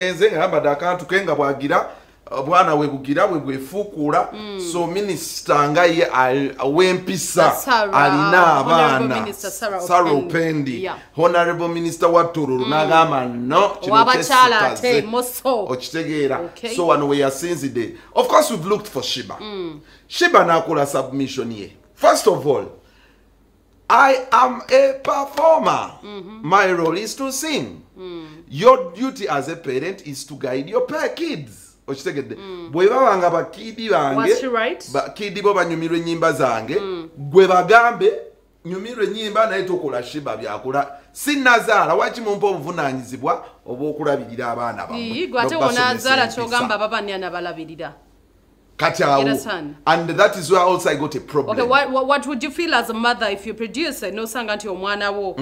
enze ngamba dakantu kenga bwagira bwana we bugira we bwefukula so minister nga ye wempisa alina abana Sarah Opendi honorable minister wa Tororo nagamba no wabachala te moso okitegeera so wano we yasinzide. Of course we've looked for Shiba. Shiba nakola submission ye. First of all, I am a performer. My role is to sing. Your duty as a parent is to guide your kids. Bwe babanga bakidi bange bakidi bo banyumirwe nyimba zange gwe bagambe nyumirwe nyimba naye tokola Shiba byakola sinazala wachi mumpo obuvunanyizibwa obokulabirira abaana bamwe gwate onazala kyogamba baba ni anabalabirira. And that is where also I got a problem. Okay, what would you feel as a mother if you produce no sanga nti omwana wo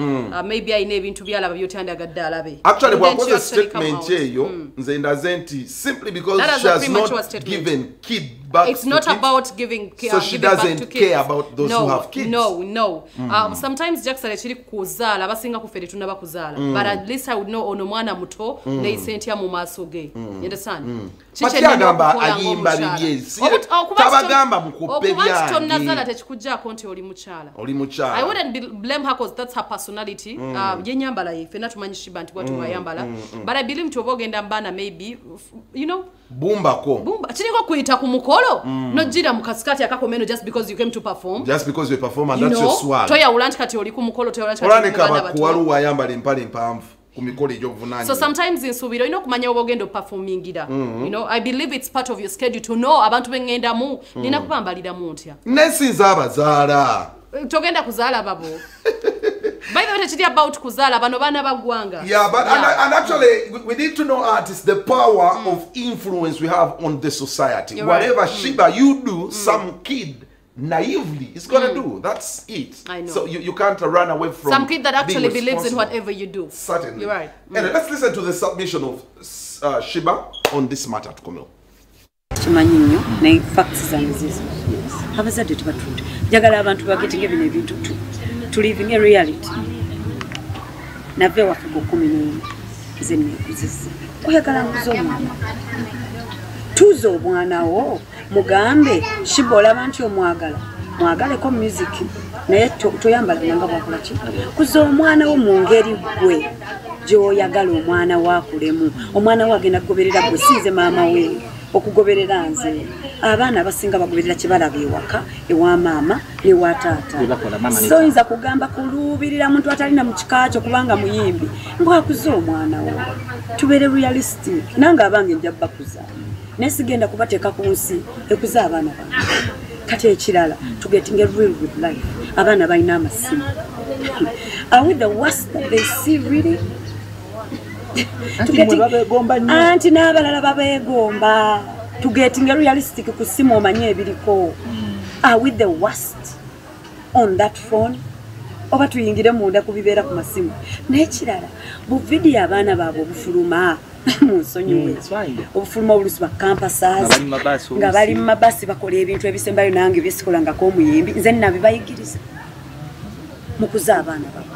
maybe ayina ebintu byalaba byotandyagadde alabe? Actually, what was a statement eyo nze ndaze nti simply because she has not given kid back. It's not about giving so she doesn't care about those who have kids. No. Sometimes Jackson chiri kuzaala basinga kufere tunaba kuzaala. But at least I would know ono mwana muto ne sentia mu maso ge. You understand? Chichagamba ayimba bibye. Tabagamba mukupe byange. Tonazala tekikujjako nti oli mukyala. I wouldn't blame her because that's her personality. Ennyambala yefe natumanyi Shiba nti watu bayambala. But I believe to obogenda mbana maybe you know Bumba chiriko kuyita ku mukolo no jira mukasikati akakomeno just because you came to perform. Just because you perform and that's your swag. Toya ulanti kati oli ku mukolo toya ulanti kati kuwalu wayambala empale mpamvu. So sometimes in Subiro, you know, kumanya obogendo performing ida. You know, I believe it's part of your schedule to know abantu bengenda mu. Nina kupambalira mu ntya. Nesinza abazala. Togenda kuzala babo. By the way, it's about kuzala bano bana bagwanga. Yeah, but and actually we need to know artists the power of influence we have on the society. Whatever Shiba you do, some kid naively is gonna do. That's it. I know. So you can't run away from some kid that actually believes in whatever you do. Certainly. You're right. And let's listen to the submission of Shiba on this matter to come. Chimanyo na facts zange zizo. Abazadde tubatunda. Jagala abantu bagetinge bino ebintu to living a reality. Nave wafugo 10 zenne zizi. Oyagala nzoma. Tuzo obwana wo mugambe Shibola abantu omwagala. Mwagale ko music naye toyambala nanga bwakola ki. Kuzo omwana wo mu ngeri gwe. Jo yagala omwana wakulemu. Omwana wagenda kugoberera busize mama we. Okugoberera nze abaana basinga bagoberera kibalabe ewaka ewa mama ne wa taata so inza kugamba kulubirira muntu atalina mu kikaacho kubanga muyimbi ngwakuza omwana wo tubere realistic nanga abange njabba kuza nesigenda kubateeka ku nsi ekuza abaana bange kati ekirala to getting a real good life abaana balina amasimu are we the worst that they see really? Anti n'abalala babegomba to getting a realistic kusimu omanye ebiriko. Are we the worst on that phone? Oba tuyingire munda kubibeera ku masimu n'ekirala bu video abaana baabo obufuluma musonyiwe obufuluma obulusi ba campuses nga bali mu mabasi bakola ebintu ebisembayo nange bisikolangako omuyimbi nze nabibayigiriza mukuza abaana baabo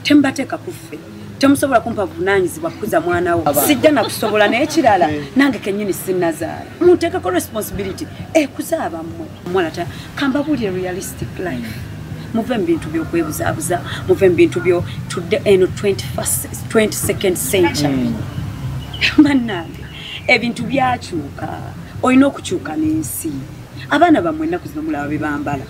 tembateeka kuffe temusobola kumpa vunanyizibwa kukuza mwana wo sijja nakusobola n'ekirala nange kenyini sinnazaala muteekako responsibility kuzaaba mmwe omwana ta kambabulire realistic life muve mu bintu by'okwebuzaabuza muve mu bintu byo eno 22nd century bannange ebintu byakyuka olina okukyuka n'ensi abaana bammwe ennaku zino mulaba be bambala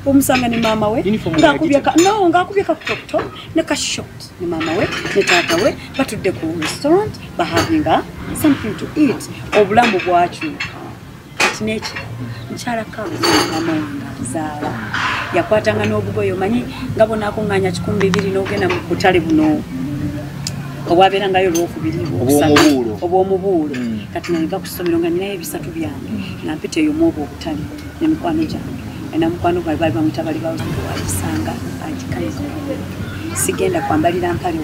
omusanga ne mama we ngakubyeka ku top ne ka short ne mama we ne taata we batudde ku restaurant bahavinga something to eat obulamu bwakyuka kati neki mukyala kawe mama wange yakwatanga n'obugoyo manyi nga bonaakunganya 200 n'ogenda mu butale buno obwabeerangayo olwokubiri obw'omubuulo kati nayiga ku ssomero nga ninayo ebisatu byange nampita eyo mu obwo obutale ne mikwano gyange na mukwano gwa bali bamwita bali bawalisanga ajikaliza sigenda kwambalira mpale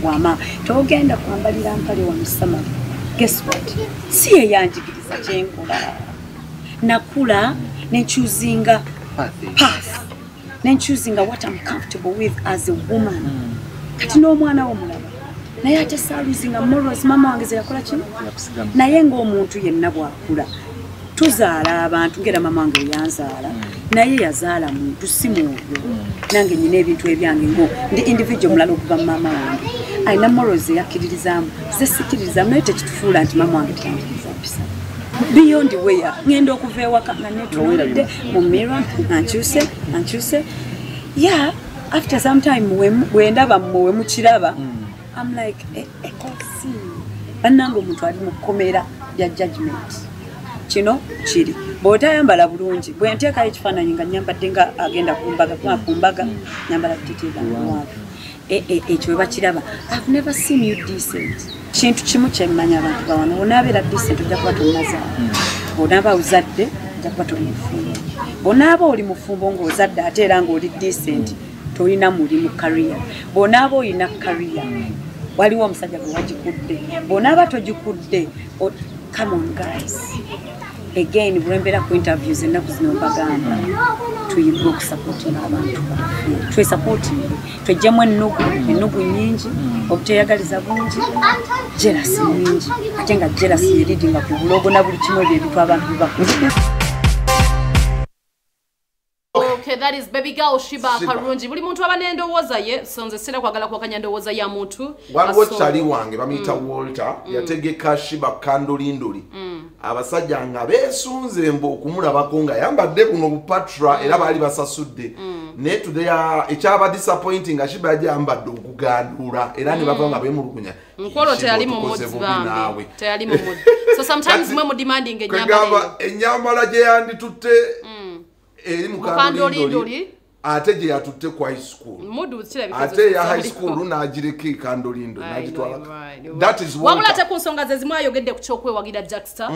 wama togenda kwambalira mpale wano sama guess what si yanjigiriza kyenkola nakula nenchuzinga path nenchuzinga what I'm comfortable with as a woman kati n'omwana wo mulaba naye ate saaluzinga morals mama wange ze yakola kino naye ng'omuntu yenna bw'akula tuzaala abantu ngera mama wange yanzaala naye yazaala muntu si mwoyo nange nyina ebintu ebyange ngo ndi individual mulala okuva mama wange ayina morals eyakkiririzaamu ze sikkiririzaamu naye tekitufuula nti mama wange teyanjiriza mpisa beyond where ngenda okuva ewaka nga netuwulidde mu mirror ankyuse yeah after some time wendaba mmwe mukiraba I'm like see bannange omuntu ali mu kkomera ya judgment kino kiri bw'otayambala bulungi bwe nteekayo ekifaananyi nga nyambadde nga agenda kumbaga nyambala titega muwanvu ekyo we bakiraba I've never seen you decent kintu kimu kyemmanya abantu bawano bonaabeera decent ojja kuba tonazaala bonaaba ozadde ojja kuba toli mufumbo bonaaba oli mufumbo ng'ozadde ate era ng'oli decent tolina mulimu career bonaaba olina career waliwo omusajja gwe wagikudde bonaaba togikudde come on guys again bulembera ku interviews ennaku zino mbagamba tuyigwe okusapootinga abantu twesapootinge twejjemu ennugu nyingi obuteyagaliza bungi jealousy nyingi ate nga jealousy eridinga ku bulogo na buli kimu ebyo ebintu abantu bibakulimu. Okay, that is baby girl Shiba Karungi. Buli muntu aba n'endowooza ye, so nze sira kwagala kwakanya ndowooza ya muntu. Waliwo kyali wange bamuyita Walter yategeka Shiba kandolindoli. Abasajja nga beesunze mbu okumulabako nga yambadde buno bupatra era baali basasudde. Ne tudea ekyaba disappointing Shiba yajja yambadde okugandula era ne bava nga beemulugunya. Nkolo teyali mu mudzi bambi. Teyali mu mudzi. So sometimes mwe mu demanding ennyambala gye yanditutte eri mukandolindoli ate gye yatutte ku high school ate ya high school n'agireka ekandolindoli n'agitwala that is wabula ate ku nsonga ze zimu ayogedde ku kyokwewagira Jackster